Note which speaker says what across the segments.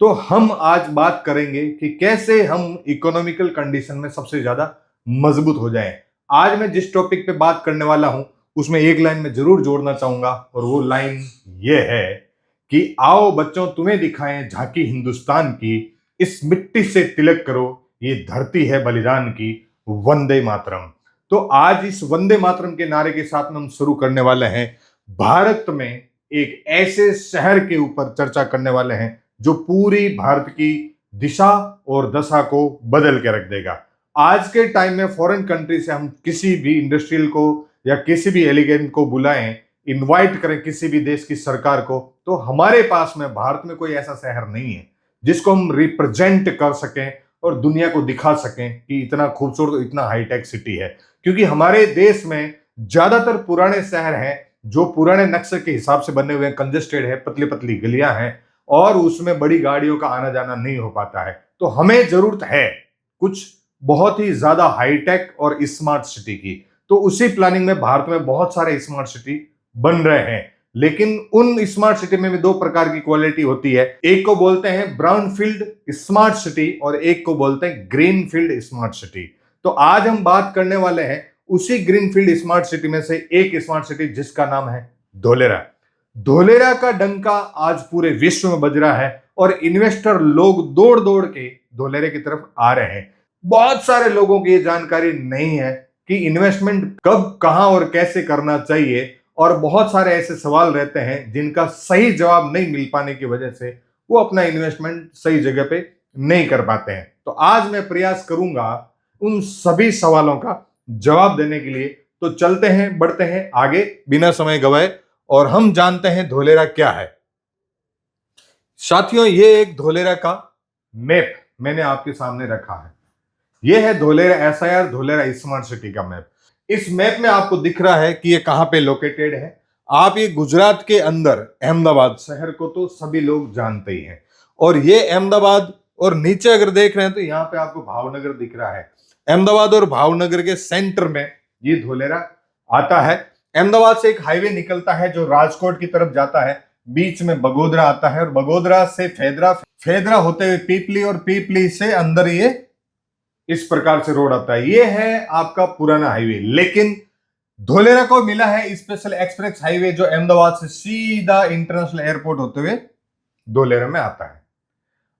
Speaker 1: तो हम आज बात करेंगे कि कैसे हम इकोनॉमिकल कंडीशन में सबसे ज्यादा मजबूत हो जाएं। आज मैं जिस टॉपिक पे बात करने वाला हूं उसमें एक लाइन में जरूर जोड़ना चाहूंगा और वो लाइन ये है कि आओ बच्चों तुम्हें दिखाएं झांकी हिंदुस्तान की, इस मिट्टी से तिलक करो, ये धरती है बलिदान की, वंदे मातरम। तो आज इस वंदे मातरम के नारे के साथ में हम शुरू करने वाले हैं। भारत में एक ऐसे शहर के ऊपर चर्चा करने वाले हैं जो पूरी भारत की दिशा और दशा को बदल के रख देगा। आज के टाइम में फॉरेन कंट्री से हम किसी भी इंडस्ट्रियल को या किसी भी एलिगेंट को बुलाएं, इनवाइट करें किसी भी देश की सरकार को, तो हमारे पास में भारत में कोई ऐसा शहर नहीं है जिसको हम रिप्रेजेंट कर सकें और दुनिया को दिखा सकें कि इतना खूबसूरत, इतना हाईटेक सिटी है। क्योंकि हमारे देश में ज्यादातर पुराने शहर हैं जो पुराने नक्शे के हिसाब से बने हुए हैं, कंजेस्टेड है, पतली पतली गलियां हैं और उसमें बड़ी गाड़ियों का आना जाना नहीं हो पाता है। तो हमें जरूरत है कुछ बहुत ही ज्यादा हाईटेक और स्मार्ट सिटी की। तो उसी प्लानिंग में भारत में बहुत सारे स्मार्ट सिटी बन रहे हैं, लेकिन उन स्मार्ट सिटी में भी दो प्रकार की क्वालिटी होती है। एक को बोलते हैं ब्राउनफील्ड स्मार्ट सिटी और एक को बोलते हैं ग्रीनफील्ड स्मार्ट सिटी। तो आज हम बात करने वाले हैं उसी ग्रीनफील्ड स्मार्ट सिटी में से एक स्मार्ट सिटी जिसका नाम है धोलेरा। धोलेरा का डंका आज पूरे विश्व में बज रहा है और इन्वेस्टर लोग दौड़ दौड़ के धोलेरे की तरफ आ रहे हैं। बहुत सारे लोगों की ये जानकारी नहीं है कि इन्वेस्टमेंट कब, कहां और कैसे करना चाहिए, और बहुत सारे ऐसे सवाल रहते हैं जिनका सही जवाब नहीं मिल पाने की वजह से वो अपना इन्वेस्टमेंट सही जगह पे नहीं कर पाते हैं। तो आज मैं प्रयास करूंगा उन सभी सवालों का जवाब देने के लिए। तो चलते हैं, बढ़ते हैं आगे बिना समय गवाए और हम जानते हैं धोलेरा क्या है। साथियों, ये एक धोलेरा का मैप मैंने आपके सामने रखा है। यह है Dholera SIR, Dholera smart city का मैप। इस मैप में आपको दिख रहा है कि ये कहां पे लोकेटेड है। आप ये गुजरात के अंदर अहमदाबाद शहर को तो सभी लोग जानते ही हैं, और ये अहमदाबाद, और नीचे अगर देख रहे हैं तो यहां पे आपको भावनगर दिख रहा है। अहमदाबाद और भावनगर के सेंटर में ये धोलेरा आता है। अहमदाबाद से एक हाईवे निकलता है जो राजकोट की तरफ जाता है, बीच में बगोदरा आता है और बगोदरा से फेदरा, फेदरा होते हुए पीपली और पीपली से अंदर ये इस प्रकार से रोड आता है। ये है आपका पुराना हाईवे। लेकिन धोलेरा को मिला है स्पेशल एक्सप्रेस हाईवे जो अहमदाबाद से सीधा इंटरनेशनल एयरपोर्ट होते हुए धोलेरा में आता है।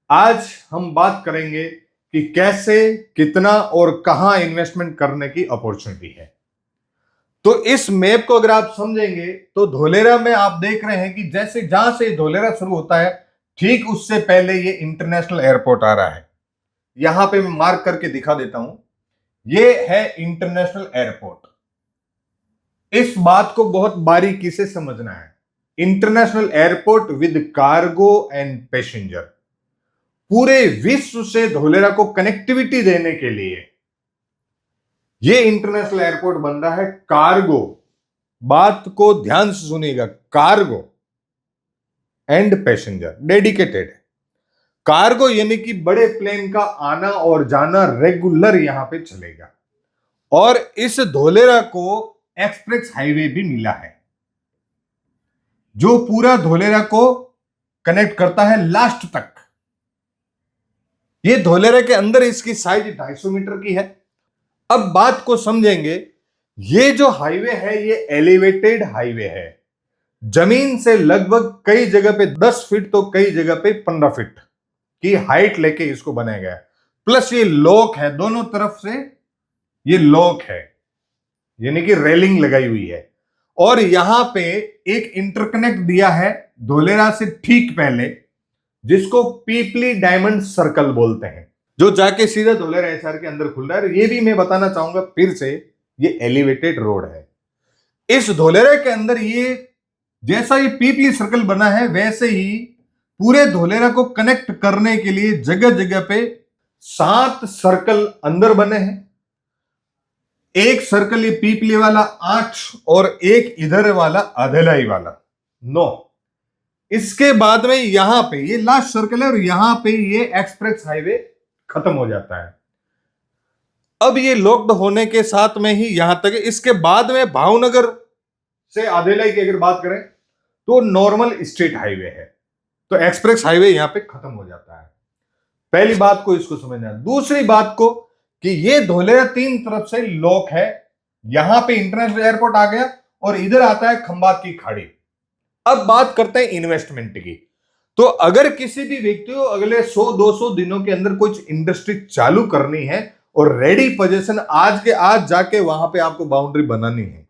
Speaker 1: आज हम बात करेंगे कि कैसे, कितना और कहां इन्वेस्टमेंट करने की अपॉर्चुनिटी है। तो इस मैप को अगर आप समझेंगे तो धोलेरा में आप देख रहे हैं कि जैसे जहां से धोलेरा शुरू होता है ठीक उससे पहले ये इंटरनेशनल एयरपोर्ट आ रहा है। यहां पे मैं मार्क करके दिखा देता हूं, ये है इंटरनेशनल एयरपोर्ट। इस बात को बहुत बारीकी से समझना है। International airport with cargo and passenger. पूरे विश्व से धोलेरा को कनेक्टिविटी देने के लिए ये इंटरनेशनल एयरपोर्ट बन रहा है। कार्गो, बात को ध्यान से सुनिएगा, कार्गो एंड पैसेंजर डेडिकेटेड है। कार्गो यानी कि बड़े प्लेन का आना और जाना रेगुलर यहां पे चलेगा, और इस धोलेरा को एक्सप्रेस हाईवे भी मिला है जो पूरा धोलेरा को कनेक्ट करता है लास्ट तक। ये धोलेरा के अंदर इसकी साइज 250 मीटर की है। अब बात को समझेंगे, ये जो हाईवे है ये एलिवेटेड हाईवे है। जमीन से लगभग कई जगह पे 10 फीट तो कई जगह पे 15 फीट की हाइट लेके इसको बनाया गया है। प्लस ये लॉक है, दोनों तरफ से ये लॉक है यानी कि रेलिंग लगाई हुई है। और यहां पे एक इंटरकनेक्ट दिया है धोलेरा से ठीक पहले जिसको पीपली डायमंड सर्कल बोलते हैं, जो जाके सीधा धोलेरा एसआर के अंदर खुल रहा है। ये भी मैं बताना चाहूंगा फिर से, ये एलिवेटेड रोड है। इस धोलेरा के अंदर ये जैसा ये पीपली सर्कल बना है वैसे ही पूरे धोलेरा को कनेक्ट करने के लिए जगह जगह पे 7 सर्कल अंदर बने हैं। एक सर्कल ये पीपली वाला 8 और एक इधर वाला अधेलाई वाला 9। इसके बाद में यहां पे ये लास्ट सर्कल है और यहां पे ये एक्सप्रेस हाईवे खत्म हो जाता है। अब ये लॉक्ड होने के साथ में ही यहां तक। इसके बाद में भावनगर से अधेलाई की अगर बात करें तो नॉर्मल स्टेट हाईवे है। तो एक्सप्रेस हाईवे यहां पे खत्म हो जाता है। पहली बात को इसको समझना है। दूसरी बात को कि ये धोलेरा तीन तरफ से लॉक है। यहां पे इंटरनेशनल एयरपोर्ट आ गया और इधर आता है खंबात की खाड़ी। अब बात करते हैं इन्वेस्टमेंट की। तो अगर किसी भी व्यक्ति को अगले 100-200 दिनों के अंदर कुछ इंडस्ट्री चालू करनी है और रेडी पोजीशन आज के आज जाके वहां पे आपको बाउंड्री बनानी है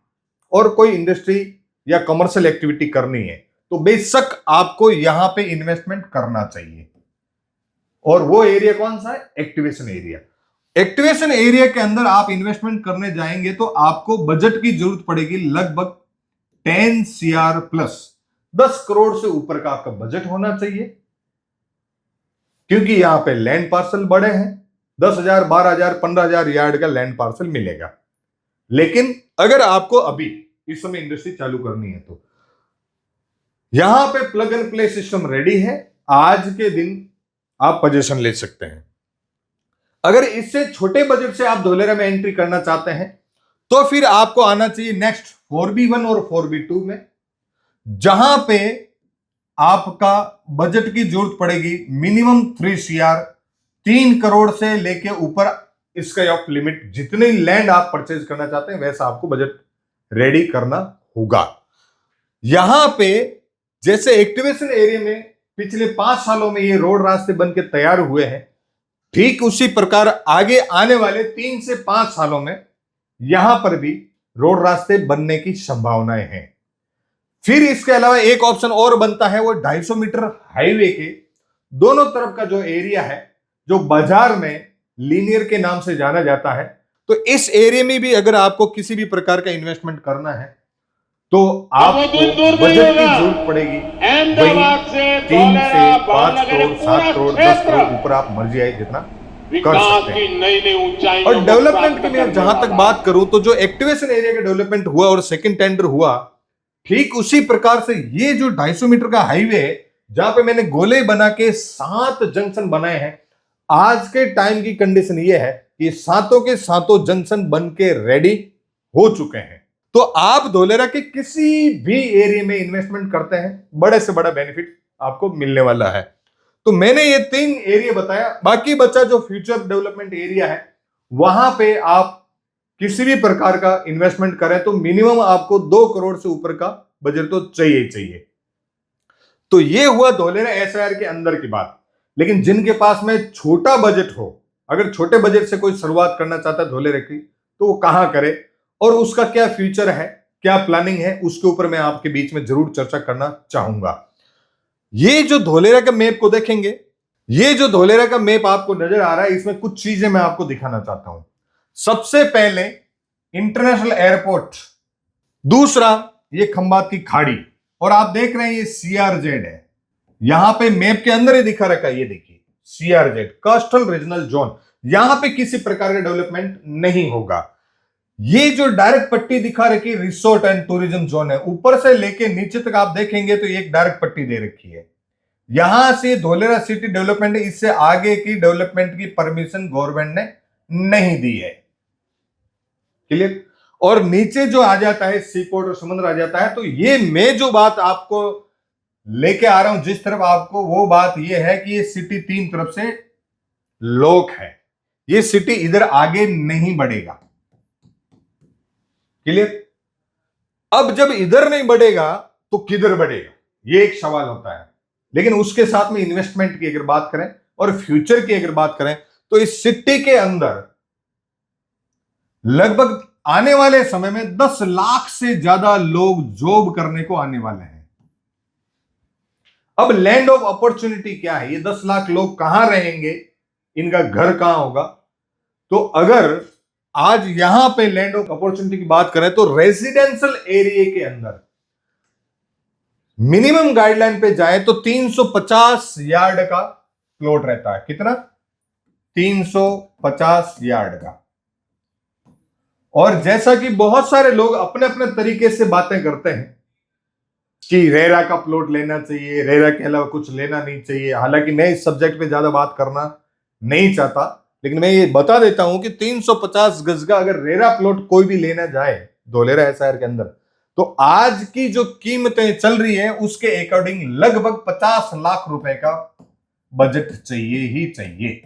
Speaker 1: और कोई इंडस्ट्री या कमर्शियल एक्टिविटी करनी है, तो बेशक आपको यहां पे इन्वेस्टमेंट करना चाहिए। और वो एरिया कौन सा है? Activation area. एक्टिवेशन एरिया के अंदर आप इन्वेस्टमेंट करने जाएंगे तो आपको बजट की जरूरत पड़ेगी लगभग 10 CR प्लस 10 करोड़ से ऊपर का आपका बजट होना चाहिए, क्योंकि यहां पे लैंड पार्सल बड़े हैं। 10,000, 12,000, 15,000 यार्ड का लैंड पार्सल मिलेगा। लेकिन अगर आपको अभी इस समय इंडस्ट्री चालू करनी है तो यहां पे plug and play system ready है। आज के दिन आप पोजीशन ले सकते हैं। अगर इससे छोटे बजट से आप धोलेरा में एंट्री करना चाहते हैं तो फिर आपको आना चाहिए नेक्स्ट 4B1 और 4B2 में, जहां पे आपका बजट की जरूरत पड़ेगी मिनिमम 3 CR, 3 करोड़ से लेके ऊपर स्काई ऑफ लिमिट। जितनी लैंड आप परचेज करना चाहते हैं वैसा आपको बजट रेडी करना होगा। यहां पे जैसे एक्टिवेशन एरिया में पिछले 5 सालों में ये रोड रास्ते बन के तैयार हुए हैं, ठीक उसी प्रकार आगे आने वाले 3 से 5 सालों में यहां पर भी रोड रास्ते बनने की संभावनाएं हैं। फिर इसके अलावा एक ऑप्शन और बनता है, वो 250 मीटर हाईवे के दोनों तरफ का जो एरिया है, जो बाजार में लीनियर के नाम से जाना जाता है। तो इस एरिया में भी अगर आपको किसी भी प्रकार का इन्वेस्टमेंट करना है तो आपको बजट की जरूरत पड़ेगी वही 3 से 5 करोड़, 7 करोड़, 10 करोड़ ऊपर आप मर्जी आए जितना कर सकते हैं। और डेवलपमेंट की मैं जहां तक बात करूं तो जो एक्टिवेशन एरिया का डेवलपमेंट हुआ और सेकंड टेंडर हुआ, ठीक उसी प्रकार से ये जो 250 मीटर का हाईवे है, जहां पे मैंने गोले बना के 7 जंक्शन बनाए हैं, आज के टाइम की कंडीशन ये है कि सातों के सातों जंक्शन बन के रेडी हो चुके हैं। तो आप धोलेरा के किसी भी एरिया में इन्वेस्टमेंट करते हैं, बड़े से बड़ा बेनिफिट आपको मिलने वाला है। तो मैंने ये 3 एरिया बताया, बाकी बचा जो फ्यूचर डेवलपमेंट एरिया है, वहां पे आप किसी भी प्रकार का इन्वेस्टमेंट करें तो मिनिमम आपको 2 करोड़ से ऊपर का बजट तो चाहिए चाहिए। तो ये हुआ धोलेरा SIR के अंदर की बात। लेकिन जिनके पास में छोटा बजट हो, अगर छोटे बजट से कोई शुरुआत करना चाहता है धोलेरा की, तो वो कहां करे और उसका क्या फ्यूचर है, क्या प्लानिंग है, उसके ऊपर मैं आपके बीच में जरूर चर्चा करना चाहूंगा। ये जो धोलेरा का मैप को देखेंगे, ये जो धोलेरा का मैप आपको नजर आ रहा है, इसमें कुछ चीजें मैं आपको दिखाना चाहता हूं। सबसे पहले इंटरनेशनल एयरपोर्ट, दूसरा ये खंबात की खाड़ी, और आप देख रहे हैं ये CRZ है। यहां पे मैप के अंदर ही दिखा रखा है, ये देखिए CRZ, कोस्टल रीजनल जोन। यहां पे किसी प्रकार का डेवलपमेंट नहीं होगा। ये जो डायरेक्ट पट्टी दिखा रखी रिसोर्ट एंड टूरिज्म जोन है, ऊपर से लेके नीचे तक आप देखेंगे तो एक डायरेक्ट पट्टी दे रखी है। यहां से धोलेरा सिटी डेवलपमेंट है, इससे आगे की डेवलपमेंट की परमिशन गवर्नमेंट ने नहीं दी है। क्लियर? और नीचे जो आ जाता है सी पोर्ट और समुद्र आ जाता है। तो ये मैं जो बात आपको लेके आ रहा हूं जिस तरफ आपको, वो बात ये है कि ये सिटी 3 तरफ से लॉक है। ये सिटी इधर आगे नहीं बढ़ेगा। क्लियर? अब जब इधर नहीं बढ़ेगा तो किधर बढ़ेगा, ये एक सवाल होता है। लेकिन उसके साथ में इन्वेस्टमेंट की अगर बात करें और फ्यूचर की अगर बात करें तो इस सिटी के अंदर लगभग आने वाले समय में 10 लाख से ज्यादा लोग जॉब करने को आने वाले हैं। अब लैंड ऑफ अपॉर्चुनिटी क्या है, ये 10 लाख लोग कहां रहेंगे, इनका घर कहां होगा? तो अगर आज यहां पे लैंड ऑफ अपॉर्चुनिटी की बात करें तो रेजिडेंशियल एरिया के अंदर मिनिमम गाइडलाइन पे जाए तो 350 यार्ड का प्लॉट रहता है। कितना? 350 यार्ड का। और जैसा कि बहुत सारे लोग अपने अपने तरीके से बातें करते हैं कि रेरा का प्लॉट लेना चाहिए, रेरा के अलावा कुछ लेना नहीं चाहिए। हालांकि मैं इस सब्जेक्ट पे ज्यादा बात करना नहीं चाहता, लेकिन मैं ये बता देता हूं कि 350 गज का अगर रेरा प्लॉट कोई भी लेना जाए धोलेरा SIR के अंदर, तो आज की जो कीमतें चल रही है उसके अकॉर्डिंग लगभग 50 लाख रुपए का बजट चाहिए ही चाहिए।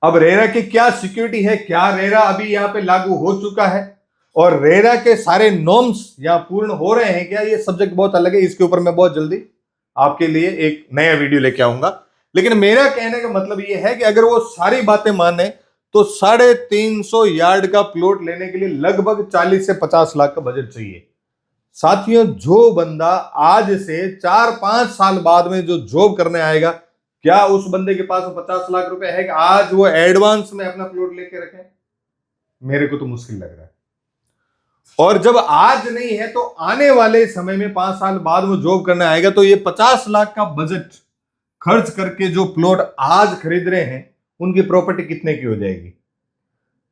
Speaker 1: अब रेरा की क्या सिक्योरिटी है, क्या रेरा अभी यहां पे लागू हो चुका है और रेरा के सारे नॉर्म्स यहां पूर्ण हो रहे हैं क्या, ये सब्जेक्ट बहुत अलग है, इसके ऊपर मैं बहुत जल्दी आपके लिए एक नया वीडियो लेके आऊंगा। लेकिन मेरा कहने का मतलब ये है कि अगर वो सारी बातें माने तो 350 यार्ड का प्लॉट लेने के लिए लगभग 40 से 50 लाख का बजट चाहिए। साथियों, जो बंदा आज से 4-5 साल बाद में जो जॉब करने आएगा, क्या उस बंदे के पास 50 लाख रुपए है कि आज वो एडवांस में अपना प्लॉट लेके रखे? मेरे को तो मुश्किल लग रहा है। और जब आज नहीं है तो आने वाले समय में 5 साल बाद वो जॉब करने आएगा तो ये 50 लाख का बजट खर्च करके जो प्लॉट आज खरीद रहे हैं उनकी प्रॉपर्टी कितने की हो जाएगी?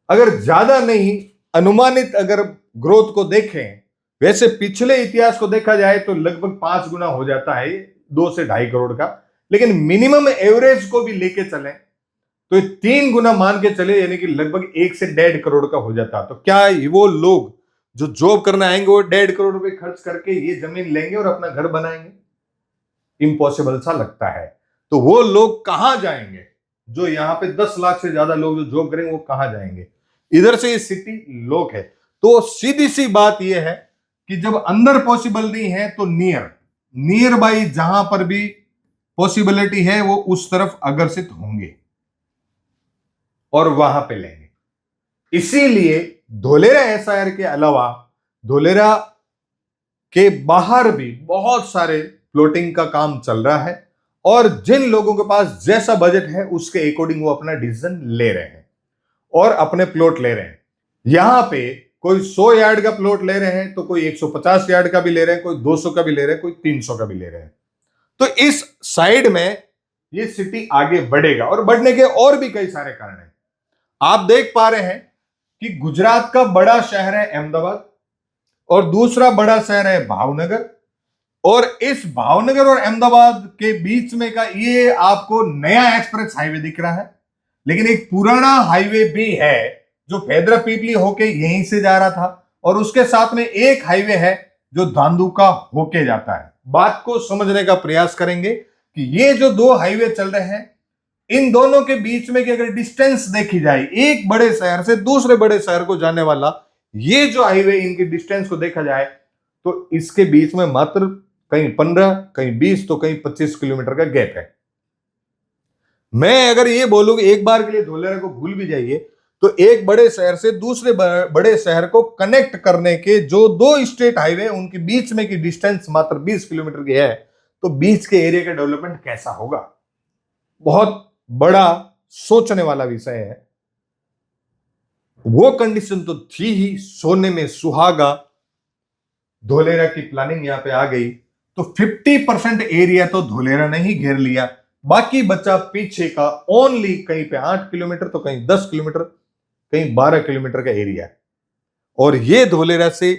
Speaker 1: अगर ज्यादा नहीं, अनुमानित अगर ग्रोथ को देखें, वैसे पिछले इतिहास को देखा जाए तो लगभग 5 गुना हो जाता है 2 से 2.5 करोड़ का। लेकिन मिनिमम एवरेज को भी लेके चलें तो 3 गुना मान के चले, यानी कि लगभग 1 से 1.5 करोड़ का हो जाता। तो क्या वो लोग जो जॉब करने आएंगे वो 1.5 करोड़ रुपए खर्च करके ये जमीन लेंगे और अपना घर बनाएंगे? इम्पॉसिबल सा लगता है। तो वो लोग कहां जाएंगे? जो यहां पे 10 लाख से ज्यादा लोग जो जॉब करेंगे वो कहां जाएंगे? इधर से ये सिटी लोग है। तो सीधी सी बात यह है कि जब अंदर पॉसिबल नहीं है तो नियर बाई जहां पर भी पॉसिबिलिटी है वो उस तरफ अग्रसित होंगे और वहां पे लेंगे। इसीलिए धोलेरा एसआईआर के अलावा धोलेरा के बाहर भी बहुत सारे प्लॉटिंग का काम चल रहा है और जिन लोगों के पास जैसा बजट है उसके अकॉर्डिंग वो अपना डिसीजन ले रहे हैं और अपने प्लॉट ले रहे हैं। यहां पे कोई 100 यार्ड का प्लॉट ले रहे हैं तो कोई 150 यार्ड का भी ले रहे हैं, कोई 200 का भी ले रहे हैं, कोई 300 का भी ले रहे हैं। तो इस साइड में ये सिटी आगे बढ़ेगा और बढ़ने के और भी कई सारे कारण हैं। आप देख पा रहे हैं कि गुजरात का बड़ा शहर है अहमदाबाद और दूसरा बड़ा शहर है भावनगर, और इस भावनगर और अहमदाबाद के बीच में का ये आपको नया एक्सप्रेस हाईवे दिख रहा है। लेकिन एक पुराना हाईवे भी है जो फेदरा पीपली होके यहीं से जा रहा था और उसके साथ में एक हाईवे है जो धांधुका होके जाता है। बात को समझने का प्रयास करेंगे कि ये जो 2 हाईवे चल रहे हैं इन दोनों के बीच में की अगर डिस्टेंस देखी जाए, एक बड़े शहर से दूसरे बड़े शहर को जाने वाला ये जो हाईवे, इनकी डिस्टेंस को देखा जाए तो इसके बीच में मात्र कहीं 15, कहीं 20 तो कहीं 25 किलोमीटर का गैप है। मैं अगर ये बोलूं कि एक बार के लिए धोलेरा को भूल भी जाइए तो एक बड़े शहर से दूसरे बड़े शहर को कनेक्ट करने के जो 2 स्टेट हाईवे उनके बीच में की डिस्टेंस मात्र 20 किलोमीटर की है, तो बीच के एरिया का डेवलपमेंट कैसा होगा? बहुत बड़ा सोचने वाला विषय है। वो कंडीशन तो थी ही, सोने में सुहागा। धोलेरा की प्लानिंग यहां पे आ गई तो 50% एरिया तो धोलेरा ने ही घेर लिया, बाकी बचा पीछे का ओनली कहीं पे 8 किलोमीटर तो कहीं 10 किलोमीटर, कहीं 12 किलोमीटर का एरिया। और ये धोलेरा से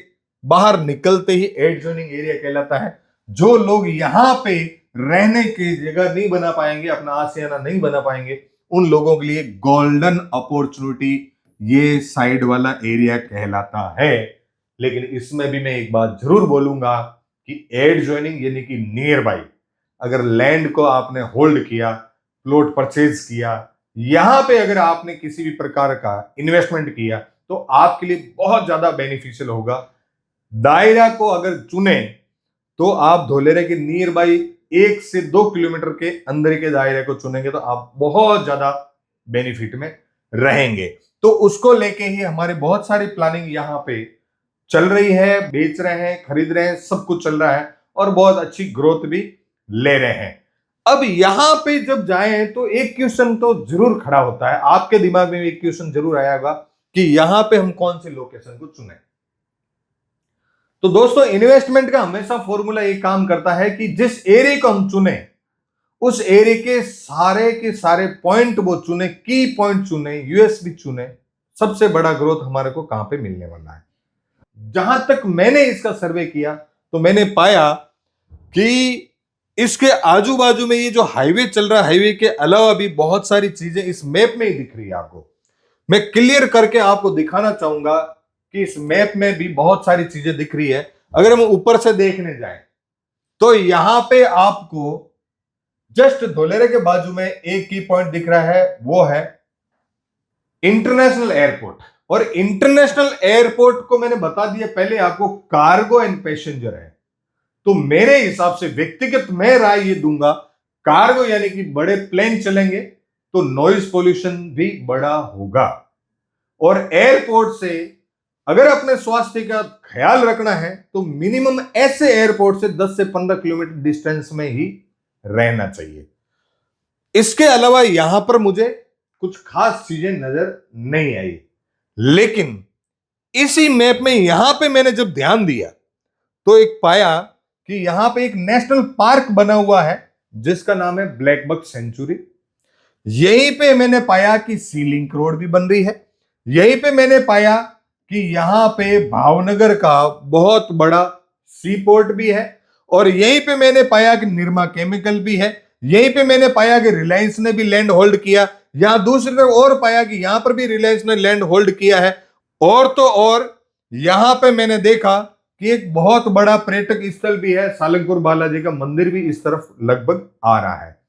Speaker 1: बाहर निकलते ही एडजॉइनिंग एरिया कहलाता है। जो लोग यहां पे रहने की जगह नहीं बना पाएंगे, अपना आशियाना नहीं बना पाएंगे, उन लोगों के लिए गोल्डन अपॉर्चुनिटी ये साइड वाला एरिया कहलाता है। लेकिन इसमें भी मैं एक बात जरूर बोलूंगा कि एडजॉइनिंग यानी कि नियर बाई, अगर लैंड को आपने होल्ड किया, प्लॉट परचेज किया, यहां पे अगर आपने किसी भी प्रकार का इन्वेस्टमेंट किया तो आपके लिए बहुत ज्यादा बेनिफिशियल होगा। दायरा को अगर चुने तो आप धोलेरा के नियर बाई 1 से 2 किलोमीटर के अंदर के दायरे को चुनेंगे तो आप बहुत ज्यादा बेनिफिट में रहेंगे। तो उसको लेके ही हमारे बहुत सारी प्लानिंग यहां पे चल रही है, बेच रहे हैं, खरीद रहे हैं, सब कुछ चल रहा है और बहुत अच्छी ग्रोथ भी ले रहे हैं। अब यहां पे जब जाएं तो एक क्वेश्चन तो जरूर खड़ा होता है, आपके दिमाग में एक क्वेश्चन जरूर आया होगा कि यहां पे हम कौन सी लोकेशन को चुने। तो दोस्तों, इन्वेस्टमेंट का हमेशा फॉर्मूला ये काम करता है कि जिस एरिया को हम चुने उस एरिया के सारे पॉइंट वो चुने, की पॉइंट चुने, यूएसपी चुने, सबसे बड़ा ग्रोथ हमारे को कहां पे मिलने वाला है। जहां तक मैंने इसका सर्वे किया तो मैंने पाया कि इसके आजू बाजू में ये जो हाईवे चल रहा है, हाईवे के अलावा भी बहुत सारी चीजें इस मैप में ही दिख रही है आपको। मैं क्लियर करके आपको दिखाना चाहूंगा कि इस मैप में भी बहुत सारी चीजें दिख रही है। अगर हम ऊपर से देखने जाएं तो यहां पे आपको जस्ट धोलेरे के बाजू में एक की पॉइंट दिख रहा है, वो है इंटरनेशनल एयरपोर्ट। और इंटरनेशनल एयरपोर्ट को मैंने बता दिया पहले आपको, कार्गो एंड पैसेंजर है। तो मेरे हिसाब से व्यक्तिगत मैं राय ये दूंगा, कार्गो यानी कि बड़े प्लेन चलेंगे तो नॉइज पोल्यूशन भी बड़ा होगा। और एयरपोर्ट से अगर अपने स्वास्थ्य का ख्याल रखना है तो मिनिमम ऐसे एयरपोर्ट से 10 से 15 किलोमीटर डिस्टेंस में ही रहना चाहिए। इसके अलावा यहां पर मुझे कुछ खास चीजें नजर नहीं आई। लेकिन इसी मैप में यहां पे मैंने जब ध्यान दिया तो एक पाया कि यहां पे एक नेशनल पार्क बना हुआ है जिसका नाम है ब्लैक बक सेंचुरी। यहीं पे मैंने पाया कि सी लिंक रोड भी बन रही है। यहीं पे मैंने पाया कि यहां पे भावनगर का बहुत बड़ा सी पोर्ट भी है। और यहीं पे मैंने पाया कि निरमा केमिकल भी है। यहीं पे मैंने पाया कि रिलायंस ने भी लैंड होल्ड किया। यहां दूसरी तरफ और पाया कि यहां पर भी रिलायंस ने लैंड होल्ड किया है। और तो और यहां पे मैंने देखा कि एक बहुत बड़ा पर्यटक स्थल भी है, सालंगपुर बालाजी का मंदिर भी इस तरफ लगभग आ रहा है।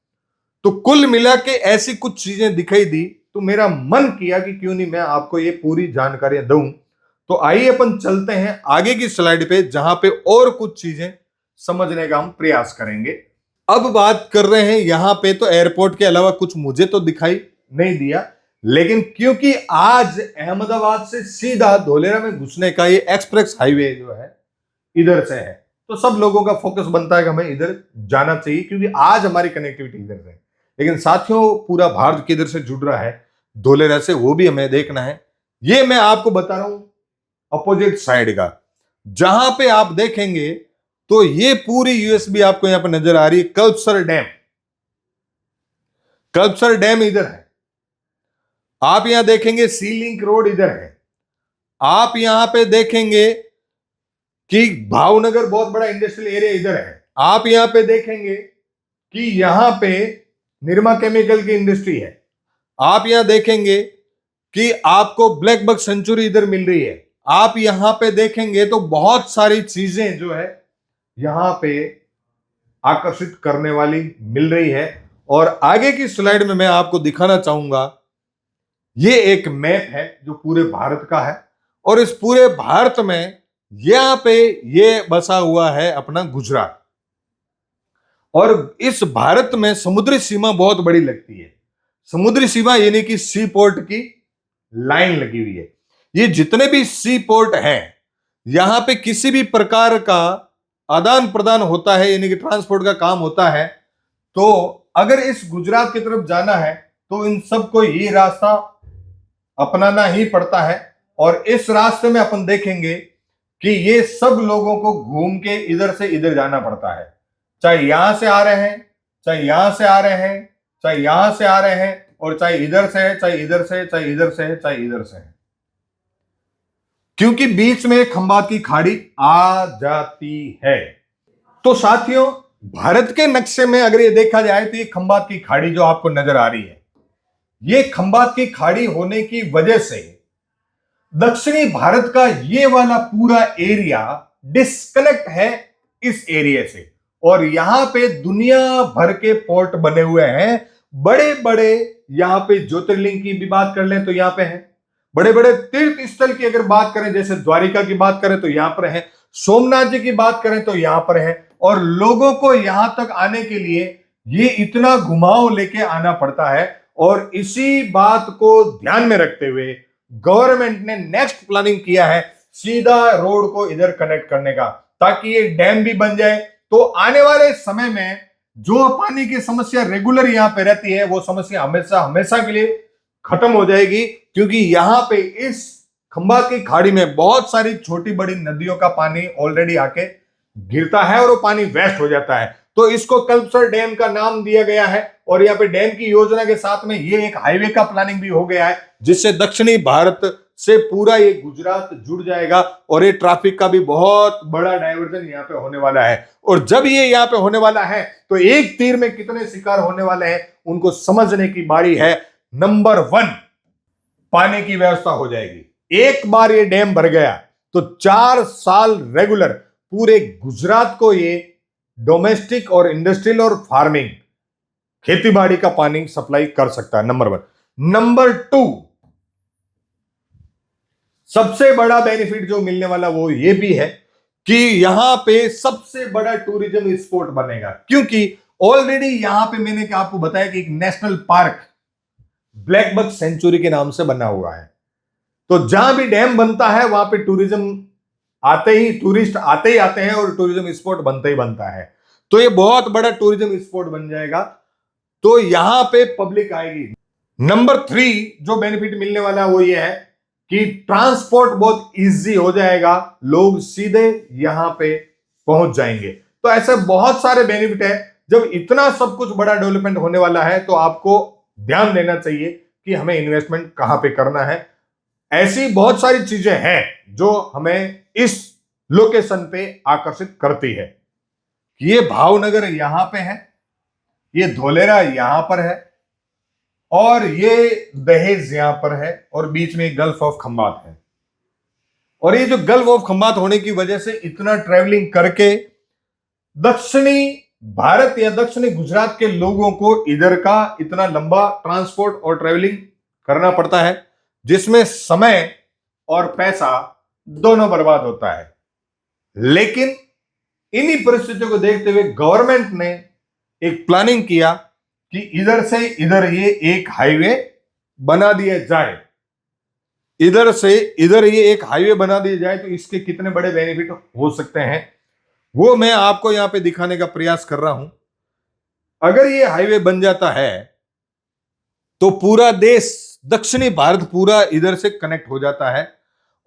Speaker 1: तो कुल मिला के ऐसी कुछ चीजें दिखाई दी तो मेरा मन किया कि क्यों नहीं मैं आपको ये पूरी जानकारियां दूं। तो आइए अपन चलते हैं आगे की स्लाइड पे, जहां पे और कुछ चीजें समझने का हम प्रयास करेंगे। अब बात कर रहे हैं यहां पे, तो एयरपोर्ट के अलावा कुछ मुझे तो दिखाई नहीं दिया, लेकिन क्योंकि आज अहमदाबाद से सीधा धोलेरा में घुसने का ये एक्सप्रेस हाईवे जो है इधर से है, तो सब लोगों का फोकस बनता है कि हमें इधर जाना चाहिए क्योंकि आज हमारी कनेक्टिविटी इधर से। लेकिन साथियों पूरा भारत किधर से जुड़ रहा है धोलेरा से, वो भी हमें देखना है। ये मैं आपको बता रहा हूं अपोजिट साइड का, जहां पे आप देखेंगे तो ये पूरी यूएसबी आपको यहां पर नजर आ रही है। कल्पसर डैम, कल्पसर डैम इधर है। आप यहां देखेंगे सी लिंक रोड इधर है। आप यहां पे देखेंगे कि भावनगर बहुत बड़ा इंडस्ट्रियल एरिया इधर है। आप यहां पे देखेंगे कि यहां पे निरमा केमिकल की इंडस्ट्री है। आप यहां देखेंगे कि आपको ब्लैक बक सेंचुरी इधर मिल रही है। आप यहां पे देखेंगे तो बहुत सारी चीजें जो है यहां पे आकर्षित करने वाली मिल रही है। और आगे की स्लाइड में मैं आपको दिखाना चाहूंगा, ये एक मैप है जो पूरे भारत का है। और इस पूरे भारत में यहां पे ये बसा हुआ है अपना गुजरात। और इस भारत में समुद्री सीमा बहुत बड़ी लगती है। समुद्री सीमा यानी कि सी पोर्ट की लाइन लगी हुई है। ये जितने भी सी पोर्ट हैं यहां पे किसी भी प्रकार का आदान प्रदान होता है, यानी कि ट्रांसपोर्ट का काम होता है। तो अगर इस गुजरात की तरफ जाना है तो इन सबको ये रास्ता अपनाना ही पड़ता है। और इस रास्ते में अपन देखेंगे कि ये सब लोगों को घूम के इधर से इधर जाना पड़ता है, चाहे यहां से आ रहे हैं, चाहे यहां से आ रहे हैं, चाहे यहां से आ रहे हैं, और चाहे इधर से है, चाहे इधर से, चाहे इधर से है, चाहे इधर से है, क्योंकि बीच में खंबात की खाड़ी आ जाती है। तो साथियों भारत के नक्शे में अगर ये देखा जाए तो ये खंबात की खाड़ी जो आपको नजर आ रही है, ये खंबात की खाड़ी होने की वजह से दक्षिणी भारत का ये वाला पूरा एरिया डिस्कनेक्ट है इस एरिया से। और यहां पे दुनिया भर के पोर्ट बने हुए हैं, बड़े बड़े। यहां पे ज्योतिर्लिंग की भी बात कर लें तो यहां पे है, बड़े बड़े तीर्थ स्थल की अगर बात करें जैसे द्वारिका की बात करें तो यहां पर है, सोमनाथ जी की बात करें तो यहां पर है। और लोगों को यहां तक आने के लिए ये इतना घुमाव लेके आना पड़ता है। और इसी बात को ध्यान में रखते हुए गवर्नमेंट ने नेक्स्ट प्लानिंग किया है सीधा रोड को इधर कनेक्ट करने का, ताकि ये डैम भी बन जाए। तो आने वाले समय में जो पानी की समस्या रेगुलर यहां पे रहती है वो समस्या हमेशा हमेशा के लिए खत्म हो जाएगी, क्योंकि यहां पे इस खंबात की खाड़ी में बहुत सारी छोटी बड़ी नदियों का पानी ऑलरेडी आके गिरता है और वो पानी वेस्ट हो जाता है। तो इसको कल्पसर डैम का नाम दिया गया है। और यहाँ पे डैम की योजना के साथ में ये एक हाईवे का प्लानिंग भी हो गया है, जिससे दक्षिणी भारत से पूरा ये गुजरात जुड़ जाएगा। और ये ट्रैफिक का भी बहुत बड़ा डाइवर्जन यहाँ पे होने वाला है। और जब ये यहाँ पे होने वाला है तो एक तीर में कितने शिकार होने वाले हैं उनको समझने की बारी है। नंबर 1, पानी की व्यवस्था हो जाएगी। एक बार ये डैम भर गया तो 4 साल रेगुलर पूरे गुजरात को ये डोमेस्टिक और इंडस्ट्रियल और फार्मिंग खेतीबाड़ी का पानी सप्लाई कर सकता है। नंबर 1। नंबर 2, सबसे बड़ा बेनिफिट जो मिलने वाला वो ये भी है कि यहां पे सबसे बड़ा टूरिज्म स्पॉट बनेगा, क्योंकि ऑलरेडी यहां पे मैंने आपको बताया कि एक national park black buck sanctuary के नाम से बना हुआ है। तो जहां भी डैम बनता है वहां पे टूरिज्म टूरिस्ट आते ही आते हैं और टूरिज्म स्पॉट बनता ही बनता है। तो ये बहुत बड़ा टूरिज्म स्पॉट बन जाएगा, तो यहां पे पब्लिक आएगी। नंबर 3 जो बेनिफिट मिलने वाला है वो ये है कि ट्रांसपोर्ट बहुत इजी हो जाएगा, लोग सीधे यहां पे पहुंच जाएंगे। तो ऐसे बहुत सारे बेनिफिट है। जब इतना सब कुछ बड़ा डेवलपमेंट होने वाला है तो आपको ध्यान देना चाहिए कि हमें इन्वेस्टमेंट कहां पे करना है। ऐसी बहुत सारी चीजें हैं जो हमें इस लोकेशन पे आकर्षित करती है। ये भावनगर यहां पे है, ये धोलेरा यहां पर है, और ये दहेज यहां पर है, और बीच में गल्फ ऑफ खंबात है। और ये जो गल्फ ऑफ खंबात होने की वजह से इतना ट्रैवलिंग करके दक्षिणी भारत या दक्षिणी गुजरात के लोगों को इधर का इतना लंबा ट्रांसपोर्ट और ट्रैवलिंग करना पड़ता है, जिसमें समय और पैसा दोनों बर्बाद होता है। लेकिन इन्हीं परिस्थितियों को देखते हुए गवर्नमेंट ने एक प्लानिंग किया कि इधर से इधर ये एक हाईवे बना दिया जाए, इधर से इधर ये एक हाईवे बना दिया जाए। तो इसके कितने बड़े बेनिफिट हो सकते हैं वो मैं आपको यहां पे दिखाने का प्रयास कर रहा हूं। अगर ये हाईवे बन जाता है तो पूरा देश, दक्षिणी भारत पूरा इधर से कनेक्ट हो जाता है,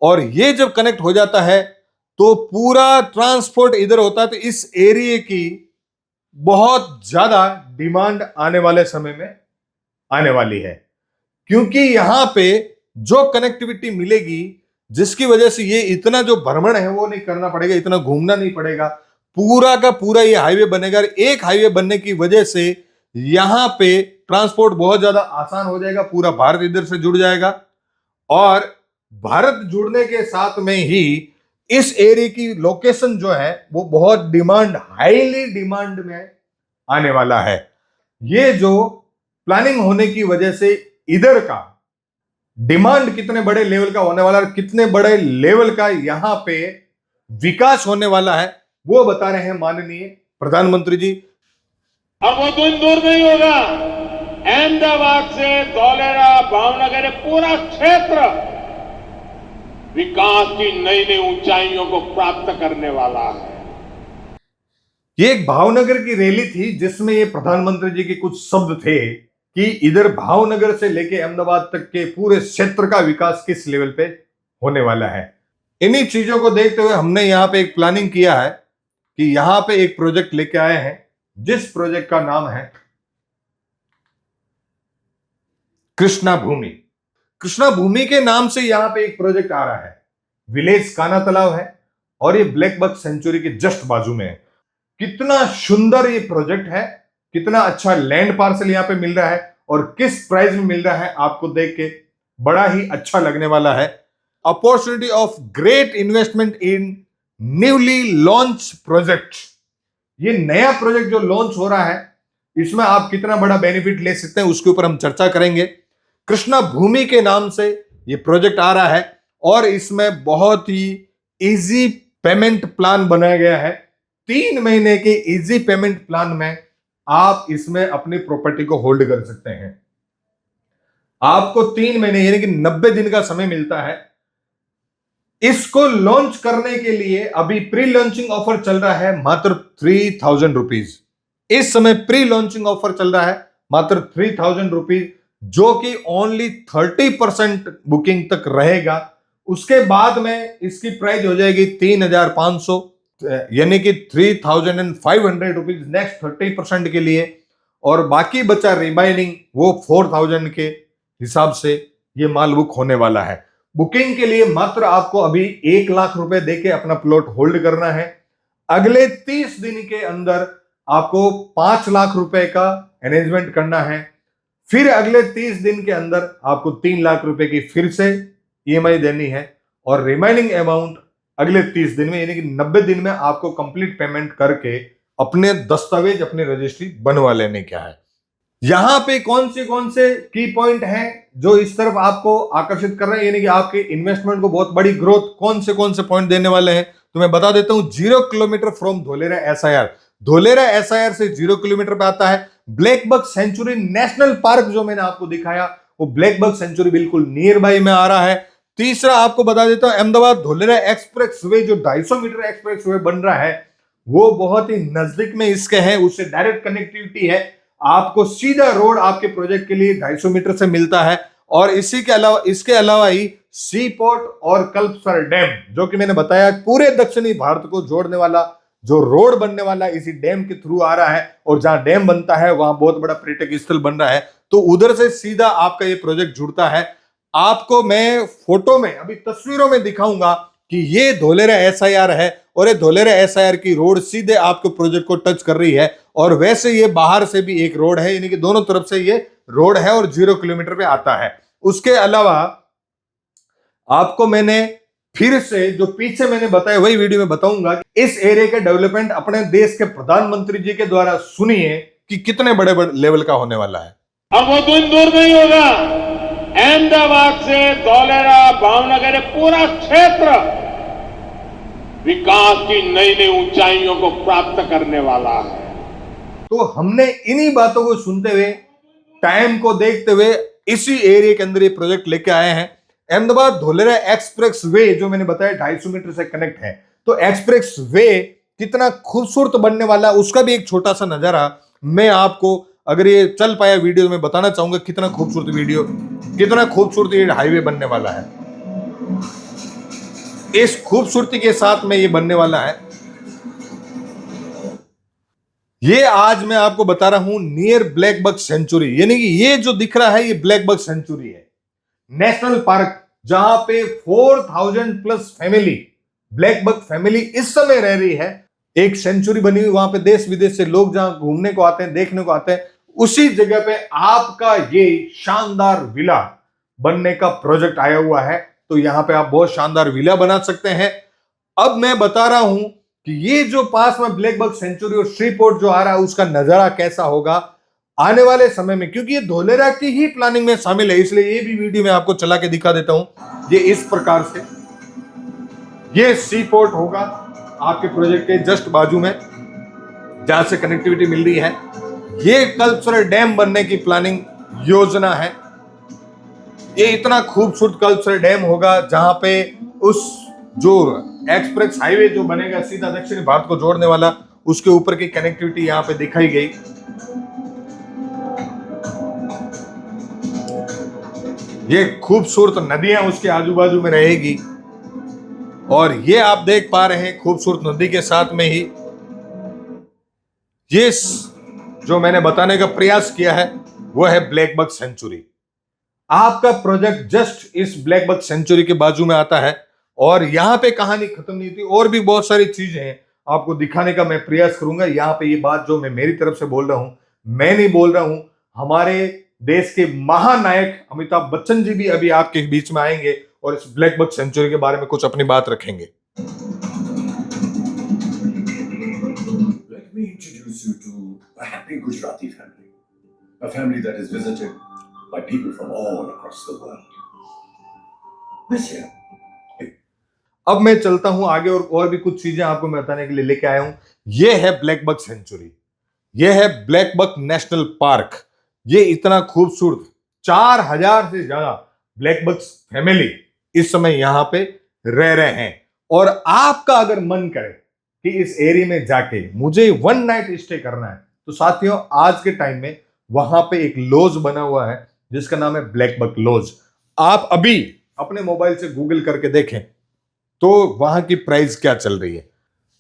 Speaker 1: और ये जब कनेक्ट हो जाता है तो पूरा ट्रांसपोर्ट इधर होता है। तो इस एरिया की बहुत ज्यादा डिमांड आने वाले समय में आने वाली है, क्योंकि यहां पे जो कनेक्टिविटी मिलेगी जिसकी वजह से ये इतना जो भ्रमण है वो नहीं करना पड़ेगा, इतना घूमना नहीं पड़ेगा, पूरा का पूरा ये हाईवे बनेगा। एक हाईवे बनने की वजह से यहां पे ट्रांसपोर्ट बहुत ज्यादा आसान हो जाएगा, पूरा भारत इधर से जुड़ जाएगा, और भारत जुड़ने के साथ में ही इस एरिया की लोकेशन जो है वो बहुत हाईली डिमांड में आने वाला है। ये जो प्लानिंग होने की वजह से इधर का डिमांड कितने बड़े लेवल का होने वाला है, कितने बड़े लेवल का यहां पे विकास होने वाला है, वो बता रहे हैं माननीय प्रधानमंत्री जी।
Speaker 2: अब वो दिन दूर नहीं होगा, अहमदाबाद से धौलेरा भावनगर पूरा क्षेत्र विकास की नई नई ऊंचाइयों को प्राप्त करने वाला है।
Speaker 1: ये एक भावनगर की रैली थी जिसमें ये प्रधानमंत्री जी के कुछ शब्द थे कि इधर भावनगर से लेके अहमदाबाद तक के पूरे क्षेत्र का विकास किस लेवल पे होने वाला है। इन्हीं चीजों को देखते हुए हमने यहाँ पे एक प्लानिंग किया है कि यहाँ पे एक प्रोजेक्ट लेके आए हैं, जिस प्रोजेक्ट का नाम है कृष्णा भूमि। कृष्णा भूमि के नाम से यहां पे एक प्रोजेक्ट आ रहा है। विलेज काना तालाब है और ये ब्लैक बक सेंचुरी के जस्ट बाजू में है। कितना सुंदर ये प्रोजेक्ट है, कितना अच्छा लैंड पार्सल यहां पे मिल रहा है, और किस प्राइस में मिल रहा है आपको देख के बड़ा ही अच्छा लगने वाला है। Opportunity of great investment in newly launch project. ये नया प्रोजेक्ट जो लॉन्च हो रहा है इसमें आप कितना बड़ा बेनिफिट ले सकते हैं उसके ऊपर हम चर्चा करेंगे। कृष्णा भूमि के नाम से ये प्रोजेक्ट आ रहा है और इसमें बहुत ही इजी पेमेंट प्लान बनाया गया है। 3 महीने के इजी पेमेंट प्लान में आप इसमें अपनी प्रॉपर्टी को होल्ड कर सकते हैं। आपको 3 महीने यानी कि 90 दिन का समय मिलता है। इसको लॉन्च करने के लिए अभी प्री लॉन्चिंग ऑफर चल रहा है मात्र 3000 रुपीज। इस समय प्री लॉन्चिंग ऑफर चल रहा है मात्र 3000 रुपीज, जो कि ओनली 30% बुकिंग तक रहेगा। उसके बाद में इसकी प्राइस हो जाएगी 3500 यानी कि 3500 रुपीज नेक्स्ट 30% के लिए, और बाकी बचा रिमाइनिंग वो 4000 के हिसाब से ये माल बुक होने वाला है। बुकिंग के लिए मात्र आपको अभी 1 लाख रुपए देके अपना प्लॉट होल्ड करना है। अगले 30 दिन के अंदर आपको 5 लाख रुपए का अरेंजमेंट करना है। फिर अगले 30 दिन के अंदर आपको 3 लाख रुपए की फिर से ईएमआई देनी है और रिमेनिंग अमाउंट अगले 30 दिन में यानी कि 90 दिन में आपको कंप्लीट पेमेंट करके अपने दस्तावेज अपनी रजिस्ट्री बनवा लेने क्या है। यहां पे कौन से की पॉइंट हैं जो इस तरफ आपको आकर्षित कर रहे हैं, यानी कि आपके इन्वेस्टमेंट को बहुत बड़ी ग्रोथ कौन से पॉइंट देने वाले हैं, तो मैं बता देता हूं। 0 kilometre from Dholera SIR, Dholera SIR से 0 किलोमीटर पे आता है। Black buck sanctuary national park जो मैंने आपको दिखाया वो ब्लैक बक सेंचुरी बिल्कुल नियर बाई में आ रहा है। तीसरा आपको बता देता हूं, अहमदाबाद धोलेरा एक्सप्रेस वे जो 250 मीटर एक्सप्रेस वे बन रहा है वो बहुत ही नजदीक में इसके है, उससे डायरेक्ट कनेक्टिविटी है। आपको सीधा रोड आपके प्रोजेक्ट के लिए 250 मीटर से मिलता है। और इसके अलावा ही सी पोर्ट और कल्पसर डैम जो कि मैंने बताया पूरे दक्षिणी भारत को जोड़ने वाला जो रोड बनने वाला इसी डैम के थ्रू आ रहा है। और जहां डैम बनता है वहां बहुत बड़ा पर्यटक स्थल बन रहा है, तो उधर से सीधा आपका ये प्रोजेक्ट जुड़ता है। आपको मैं फोटो में अभी तस्वीरों में दिखाऊंगा कि ये धोलेरा एसआईआर है और ये धोलेरा एसआईआर की रोड सीधे आपके प्रोजेक्ट को टच कर रही है। और वैसे ये बाहर से भी एक रोड है, यानी कि दोनों तरफ से ये रोड है और 0 किलोमीटर पे आता है। उसके अलावा आपको मैंने फिर से जो पीछे मैंने बताया वही वीडियो में बताऊंगा कि इस एरिया का डेवलपमेंट अपने देश के प्रधानमंत्री जी के द्वारा सुनिए कि कितने बड़े बड़े लेवल का होने वाला है।
Speaker 2: अब वो दिन दूर नहीं होगा, अहमदाबाद से धौलेरा भावनगर ये पूरा क्षेत्र विकास की नई नई ऊंचाइयों को प्राप्त करने वाला है।
Speaker 1: तो हमने इन्हीं बातों को सुनते हुए, टाइम को देखते हुए इसी एरिया के अंदर ये प्रोजेक्ट लेके आए हैं। अहमदाबाद धोलेरा एक्सप्रेस वे जो मैंने बताया 250 मीटर से कनेक्ट है, तो एक्सप्रेस वे कितना खूबसूरत बनने वाला है उसका भी एक छोटा सा नजारा मैं आपको, अगर ये चल पाया वीडियो में बताना चाहूंगा। कितना खूबसूरत ये हाईवे बनने वाला है। इस खूबसूरती के साथ में ये बनने वाला है। ये आज मैं आपको बता रहा हूं नियर ब्लैक बक सेंचुरी, यानी कि ये जो दिख रहा है ये ब्लैक बक सेंचुरी है, नेशनल पार्क जहां पे 4000 plus family black buck family इस समय रह रही है। एक सेंचुरी बनी हुई, वहां पे देश विदेश से लोग जहां घूमने को आते हैं, देखने को आते हैं, उसी जगह पे आपका ये शानदार विला बनने का प्रोजेक्ट आया हुआ है। तो यहां पे आप बहुत शानदार विला बना सकते हैं। अब मैं बता रहा हूं कि ये जो पास में ब्लैक बक सेंचुरी और श्री पोर्ट जो आ रहा है उसका नजारा कैसा होगा आने वाले समय में, क्योंकि ये धोलेरा की ही प्लानिंग में शामिल है, इसलिए ये भी वीडियो में आपको चला के दिखा देता हूं। ये इस प्रकार से ये सी पोर्ट होगा आपके प्रोजेक्ट के जस्ट बाजू में जहां से कनेक्टिविटी मिल रही है। ये कल्पसर डैम बनने की प्लानिंग योजना है। ये इतना खूबसूरत कल्पसर डैम होगा जहां पे उस जो एक्सप्रेस हाईवे जो बनेगा सीधा दक्षिणी भारत को जोड़ने वाला, उसके ऊपर की कनेक्टिविटी यहां पे दिखाई गई। ये खूबसूरत नदियां उसके आजू बाजू में रहेगी और ये आप देख पा रहे हैं खूबसूरत नदी के साथ में ही ये जो मैंने बताने का प्रयास किया है वो है ब्लैक बक सेंचुरी। आपका प्रोजेक्ट जस्ट इस ब्लैक बक सेंचुरी के बाजू में आता है और यहां पे कहानी खत्म नहीं होती, और भी बहुत सारी चीजें हैं आपको दिखाने का मैं प्रयास करूंगा। यहां पे ये बात जो मैं मेरी तरफ से बोल रहा हूं, मैं नहीं बोल रहा हूं, हमारे देश के महानायक अमिताभ बच्चन जी भी अभी आपके बीच में आएंगे और इस ब्लैक बक सेंचुरी के बारे में कुछ अपनी बात रखेंगे।
Speaker 3: Let me introduce you to a happy Gujarati family, a family that is visited by people from all across the world. This year,
Speaker 1: अब मैं चलता हूं आगे और भी कुछ चीजें आपको मैं बताने के लिए लेके आया हूं। यह है ब्लैक बक सेंचुरी, यह है ब्लैक बक नेशनल पार्क। ये इतना खूबसूरत 4000 से ज्यादा ब्लैक बक फैमिली इस समय यहां पे रह रहे हैं। और आपका अगर मन करे कि इस एरिया में जाके मुझे 1 नाइट स्टे करना है, तो साथियों आज के टाइम में वहां पे एक लॉज बना हुआ है जिसका नाम है ब्लैक बक लॉज। आप अभी अपने मोबाइल से गूगल करके देखें तो वहां की प्राइस क्या चल रही है।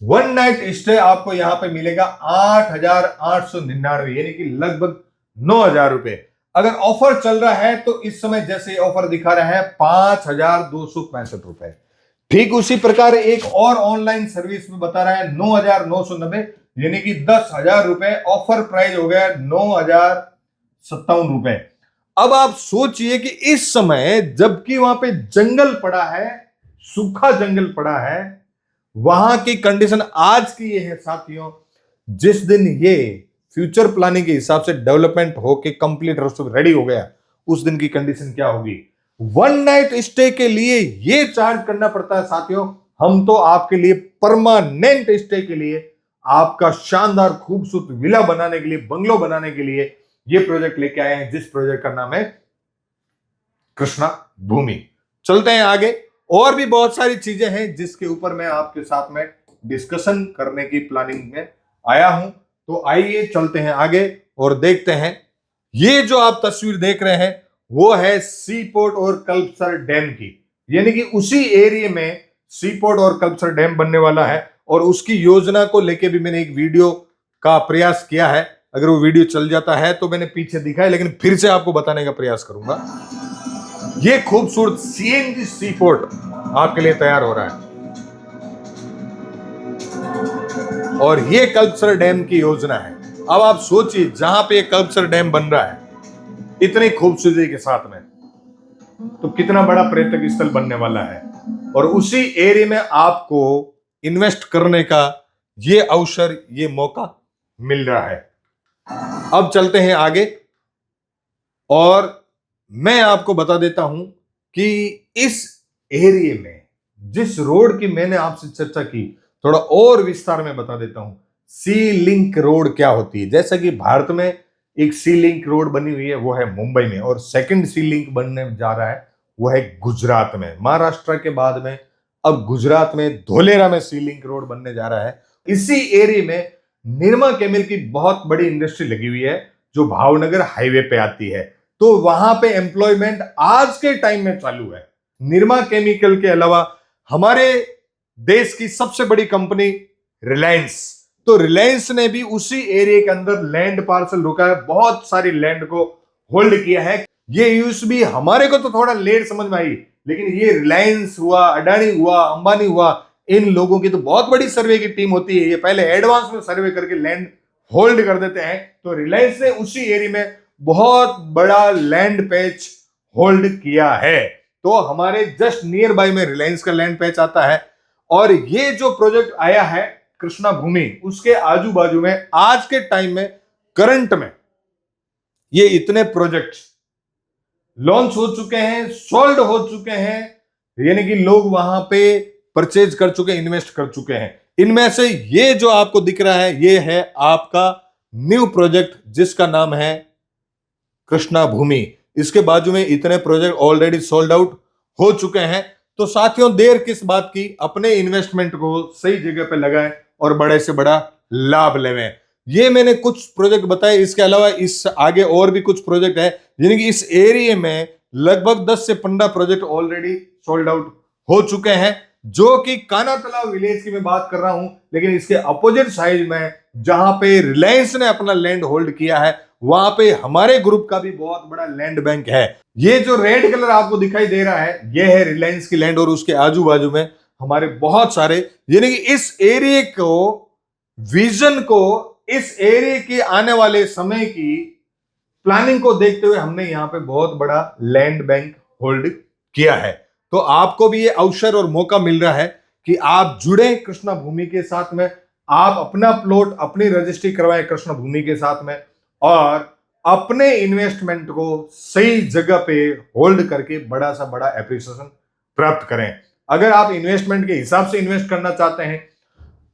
Speaker 1: 1 नाइट स्टे आपको यहां पे मिलेगा 8899, यानी कि लगभग 9000 रुपए। अगर ऑफर चल रहा है तो इस समय जैसे ऑफर दिखा रहा है 5265 रुपए। ठीक उसी प्रकार एक और ऑनलाइन सर्विस में बता रहा है 9990, यानी कि 10,000 रुपए ऑफर प्राइस हो गया 9057 रुपए। अब आप सोचिए कि इस समय जबकि वहां पे जंगल पड़ा है, सूखा जंगल पड़ा है, वहां की कंडीशन आज की ये है साथियों, जिस दिन ये फ्यूचर प्लानिंग के हिसाब से डेवलपमेंट होके कंप्लीट रेडी हो गया, उस दिन की कंडीशन क्या होगी। वन नाइट स्टे के लिए ये चार्ज करना पड़ता है साथियों। हम तो आपके लिए परमानेंट स्टे के लिए, आपका शानदार खूबसूरत विला बनाने के लिए, बंगलो बनाने के लिए ये प्रोजेक्ट लेके आए हैं, जिस प्रोजेक्ट का नाम है कृष्णा भूमि। चलते हैं आगे, और भी बहुत सारी चीजें हैं जिसके ऊपर मैं आपके साथ में डिस्कशन करने की प्लानिंग में आया हूं। तो आइए चलते हैं आगे और देखते हैं। ये जो आप तस्वीर देख रहे हैं वो है सी पोर्ट और कल्पसर डैम की, यानी कि उसी एरिया में सी पोर्ट और कल्पसर डैम बनने वाला है, और उसकी योजना को लेके भी मैंने एक वीडियो का प्रयास किया है। अगर वो वीडियो चल जाता है तो मैंने पीछे दिखाया, लेकिन फिर से आपको बताने का प्रयास करूंगा। ये खूबसूरत सीएनजी सी पोर्ट आपके लिए तैयार हो रहा है, और ये कल्पसर डैम की योजना है। अब आप सोचिए, जहां पे कल्पसर डैम बन रहा है इतनी खूबसूरती के साथ में, तो कितना बड़ा पर्यटक स्थल बनने वाला है, और उसी एरिया में आपको इन्वेस्ट करने का ये अवसर, ये मौका मिल रहा है। अब चलते हैं आगे, और मैं आपको बता देता हूं कि इस एरिया में जिस रोड की मैंने आपसे चर्चा की, थोड़ा और विस्तार में बता देता हूं। सी लिंक रोड क्या होती है। जैसा कि भारत में एक सी लिंक रोड बनी हुई है, वो है मुंबई में, और सेकंड सी लिंक बनने जा रहा है वो है गुजरात में। महाराष्ट्र के बाद में अब गुजरात में धोलेरा में सी लिंक रोड बनने जा रहा है। इसी एरिया में निरमा केमिकल की बहुत बड़ी इंडस्ट्री लगी हुई है, जो भावनगर हाईवे पे आती है। तो वहां पे एम्प्लॉयमेंट आज के टाइम में चालू है। निरमा केमिकल के अलावा हमारे देश की सबसे बड़ी कंपनी रिलायंस, तो रिलायंस ने भी उसी एरिया के अंदर लैंड पार्सल रोका है, बहुत सारी लैंड को होल्ड किया है। ये यूज भी हमारे को तो थोड़ा लेट समझ में आई, लेकिन ये रिलायंस हुआ, अडानी हुआ, अंबानी हुआ, इन लोगों की तो बहुत बड़ी सर्वे की टीम होती है। ये पहले एडवांस में सर्वे करके लैंड होल्ड कर देते हैं। तो रिलायंस ने उसी एरिया में बहुत बड़ा लैंड पैच होल्ड किया है। तो हमारे जस्ट नियर बाय में रिलायंस का लैंड पैच आता है, और ये जो प्रोजेक्ट आया है कृष्णा भूमि, उसके आजू बाजू में आज के टाइम में करंट में ये इतने प्रोजेक्ट लॉन्च हो चुके हैं, सोल्ड हो चुके हैं, यानी कि लोग वहां पे परचेज कर चुके हैं, इन्वेस्ट कर चुके हैं। इनमें से ये जो आपको दिख रहा है, ये है आपका न्यू प्रोजेक्ट जिसका नाम है कृष्णा भूमि। इसके बाजू में इतने प्रोजेक्ट ऑलरेडी सोल्ड आउट हो चुके हैं। तो साथियों, देर किस बात की, अपने इन्वेस्टमेंट को सही जगह पे लगाएं और बड़े से बड़ा लाभ लेवें। ये मैंने कुछ प्रोजेक्ट बताए, इसके अलावा इस आगे और भी कुछ प्रोजेक्ट है, यानी कि इस एरिया में लगभग 10 से 15 प्रोजेक्ट ऑलरेडी सोल्ड आउट हो चुके हैं, जो कि काना तालाब विलेज की मैं बात कर रहा हूं। लेकिन इसके अपोजिट साइड में जहां पे रिलायंस ने अपना लैंड होल्ड किया है, वहां पे हमारे ग्रुप का भी बहुत बड़ा लैंड बैंक है। ये जो रेड कलर आपको दिखाई दे रहा है, ये है रिलायंस की लैंड, और उसके आजू बाजू में हमारे बहुत सारे, यानी कि इस एरिया को, विजन को, इस एरिया के आने वाले समय की प्लानिंग को देखते हुए हमने यहां पे बहुत बड़ा लैंड बैंक होल्ड किया है। तो आपको भी ये अवसर और मौका मिल रहा है कि आप जुड़े कृष्णा भूमि के साथ में, आप अपना प्लॉट, अपनी रजिस्ट्री करवाएं कृष्णा भूमि के साथ में, और अपने इन्वेस्टमेंट को सही जगह पे होल्ड करके बड़ा सा बड़ा एप्रिसिएशन प्राप्त करें। अगर आप इन्वेस्टमेंट के हिसाब से इन्वेस्ट करना चाहते हैं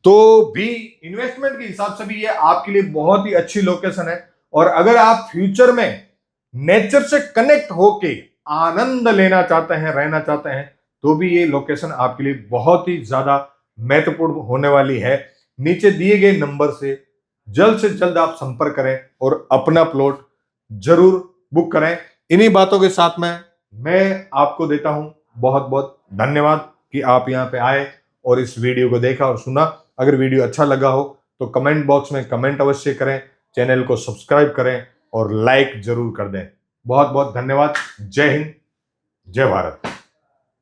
Speaker 1: तो भी, इन्वेस्टमेंट के हिसाब से भी ये आपके लिए बहुत ही अच्छी लोकेशन है। और अगर आप फ्यूचर में नेचर से कनेक्ट होके आनंद लेना चाहते हैं, रहना चाहते हैं, तो भी ये लोकेशन आपके लिए बहुत ही ज्यादा महत्वपूर्ण होने वाली है। नीचे दिए गए नंबर से जल्द आप संपर्क करें और अपना प्लॉट जरूर बुक करें। इन्हीं बातों के साथ में मैं आपको देता हूं बहुत बहुत धन्यवाद कि आप यहां पे आए और इस वीडियो को देखा और सुना। अगर वीडियो अच्छा लगा हो तो कमेंट बॉक्स में कमेंट अवश्य करें, चैनल को सब्सक्राइब करें और लाइक जरूर कर दें। बहुत बहुत धन्यवाद। जय हिंद, जय भारत।